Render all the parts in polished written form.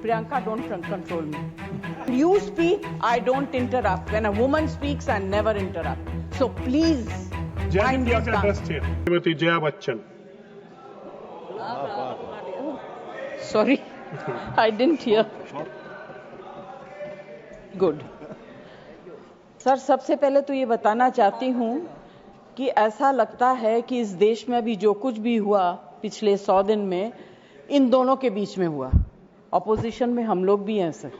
Priyanka, don't control me. You speak, I don't interrupt. When a woman speaks, I never interrupt. So please, mind your tongue. Shrimati Jaya Bachchan. Sorry, I didn't hear. Good. Sir, सबसे पहले तो ये बताना चाहती हूँ कि ऐसा लगता है कि इस देश में अभी जो कुछ भी हुआ पिछले 100 दिन में, इन दोनों के बीच में हुआ. ऑपोजिशन में हम लोग भी हैं सर.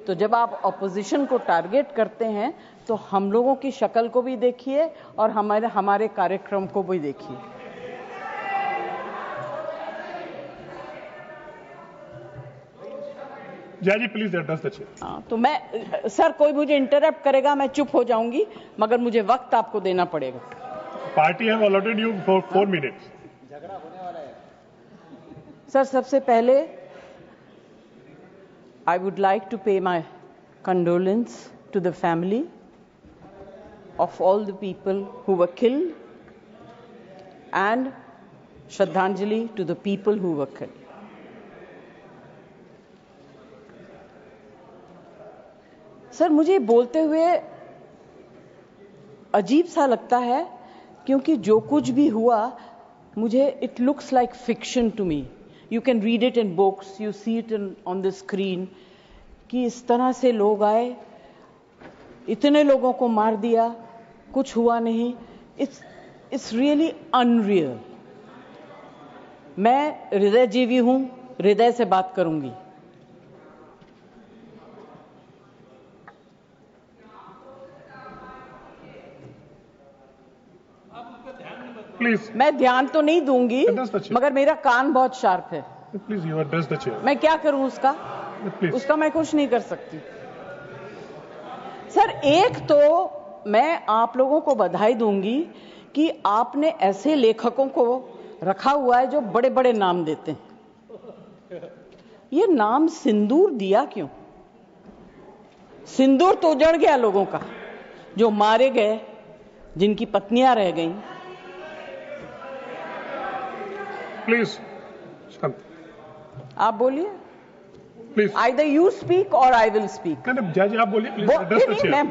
तो जब आप ऑपोजिशन को टारगेट करते हैं तो हम लोगों की शक्ल को भी देखिए और हमारे कार्यक्रम को भी देखिए. जया जी प्लीज एड्रेस द चेयर. हाँ, तो मैं सर, कोई मुझे इंटरप्ट करेगा मैं चुप हो जाऊंगी, मगर मुझे वक्त आपको देना पड़ेगा. Party have allotted you for 4 minutes. Sir, सबसे पहले I would like to pay my condolence to the family of all the people who were killed and Shraddhanjali to the people who were killed. Sir, मुझे बोलते हुए अजीब सा लगता है क्योंकि जो कुछ भी हुआ मुझे it looks like fiction to me. You can read it in books, you see it on the screen, कि इस तरह से लोग आए, इतने लोगों को मार दिया, कुछ हुआ नहीं. It's really unreal. मैं हृदय जीवी हूं, हृदय से बात करूंगी. प्लीज. मैं ध्यान तो नहीं दूंगी, मगर मेरा कान बहुत शार्प है. Please you address the chair. मैं क्या करूं उसका? Please. उसका मैं कुछ नहीं कर सकती. सर, एक तो मैं आप लोगों को बधाई दूंगी कि आपने ऐसे लेखकों को रखा हुआ है जो बड़े बड़े नाम देते हैं. ये नाम सिंदूर दिया क्यों? सिंदूर तो उजड़ गया लोगों का, जो मारे गए, जिनकी पत्नियां रह गईं. प्लीज आप बोलिए. Please. Either you speak or I will speak. Jaya ji आप बोलिए. Please address the chair. मैं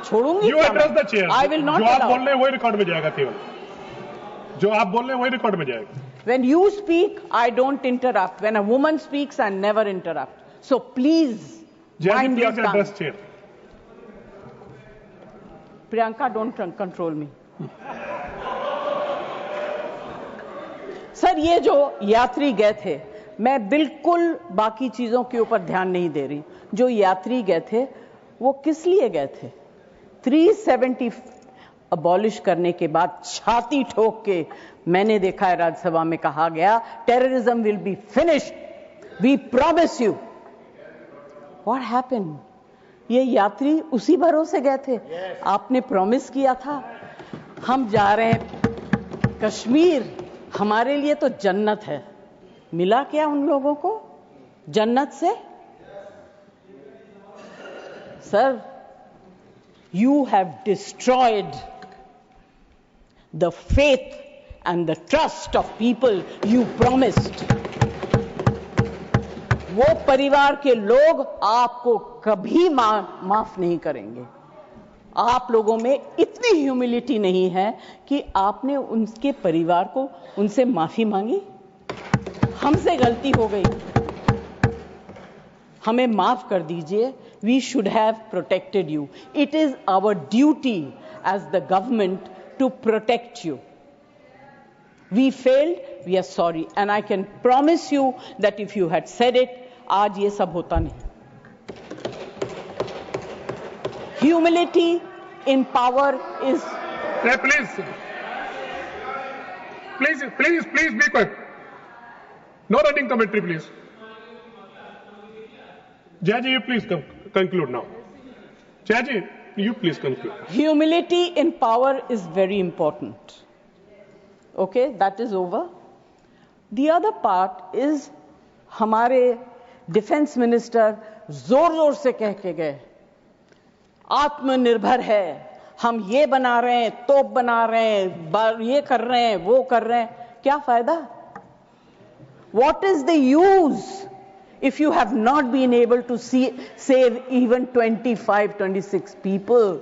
छोड़ूंगी. You address the chair. I will not जो आप allow. बोल रहे हैं वही रिकॉर्ड में जाएगा. केवल जो आप बोल रहे हैं वही रिकॉर्ड में जाएगा. When you speak, I don't interrupt. When a woman speaks, I never interrupt. So please, Jaya ji mind your please tongue. Address chair. Priyanka, don't control me. Sir, ये जो यात्री गए थे, मैं बिल्कुल बाकी चीजों के ऊपर ध्यान नहीं दे रही. जो यात्री गए थे वो किस लिए गए थे? 370 अबॉलिश करने के बाद छाती ठोक के मैंने देखा है राज्यसभा में कहा गया, terrorism will be finished, we promise you. What happened? ये यात्री उसी भरोसे गए थे. आपने प्रॉमिस किया था हम जा रहे हैं कश्मीर, हमारे लिए तो जन्नत है. मिला क्या उन लोगों को जन्नत से? Sir, you have destroyed the faith and the trust of people you promised. वो परिवार के लोग आपको कभी माफ नहीं करेंगे. आप लोगों में इतनी ह्यूमिलिटी नहीं है कि आपने उनके परिवार को उनसे माफी मांगी. हमसे गलती हो गई, हमें माफ कर दीजिए. We should have protected you. It is our duty as the government to protect you. We failed, we are sorry, and I can promise you that if you had said it, आज ये सब होता नहीं. Humility in power is. Please please please please be quiet. No running commentary, please. Jaya ji, you please conclude now. Jaya ji, you please conclude. Humility in power is very important. Okay, that is over. The other part is हमारे defence minister जोर जोर से कह के गए आत्मनिर्भर है, हम ये बना रहे हैं, तोप बना रहे हैं, ये कर रहे हैं, वो कर रहे हैं. क्या फायदा? What is the use if you have not been able to save even 25, 26 people?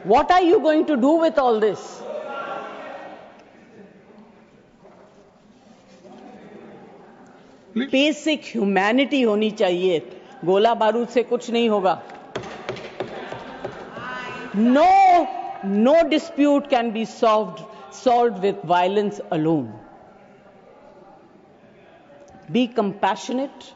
What are you going to do with all this? Basic humanity होनी चाहिए. गोला बारूद से कुछ नहीं होगा. No dispute can be solved with violence alone. Be compassionate.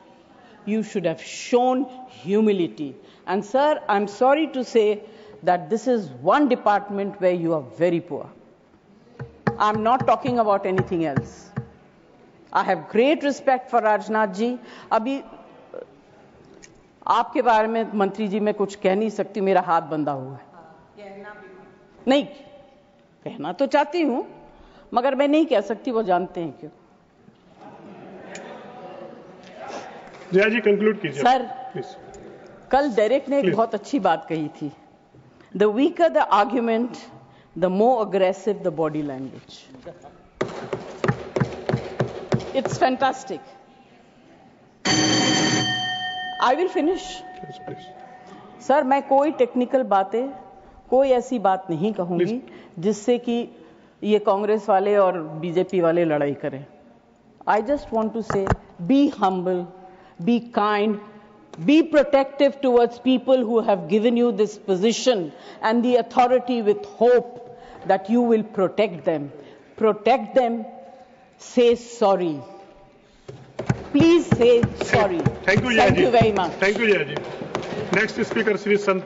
You should have shown humility. And sir, I'm sorry to say that this is one department where you are very poor. I'm not talking about anything else. I have great respect for Rajnath ji. अभी आपके बारे में मंत्री जी मैं कुछ कह नहीं सकती, मेरा हाथ बंधा हुआ है. नहीं कहना तो चाहती हूं, मगर मैं नहीं कह सकती, वो जानते हैं क्यों. जया जी कंक्लूड कीजिए सर. प्लीज. कल डेरेक ने एक बहुत अच्छी बात कही थी. The weaker the argument, the more aggressive the body language. It's fantastic. I will finish. Yes, please. Sir, मैं कोई टेक्निकल बातें, कोई ऐसी बात नहीं कहूंगी जिससे कि ये कांग्रेस वाले और बीजेपी वाले लड़ाई करें. I just want to say, be humble, be kind, be protective towards people who have given you this position and the authority, with hope that you will protect them. Protect them. Say sorry. Please say sorry. Thank you, Jaya ji. Thank you very much. Thank you, Jaya ji. Next speaker, Shri Sant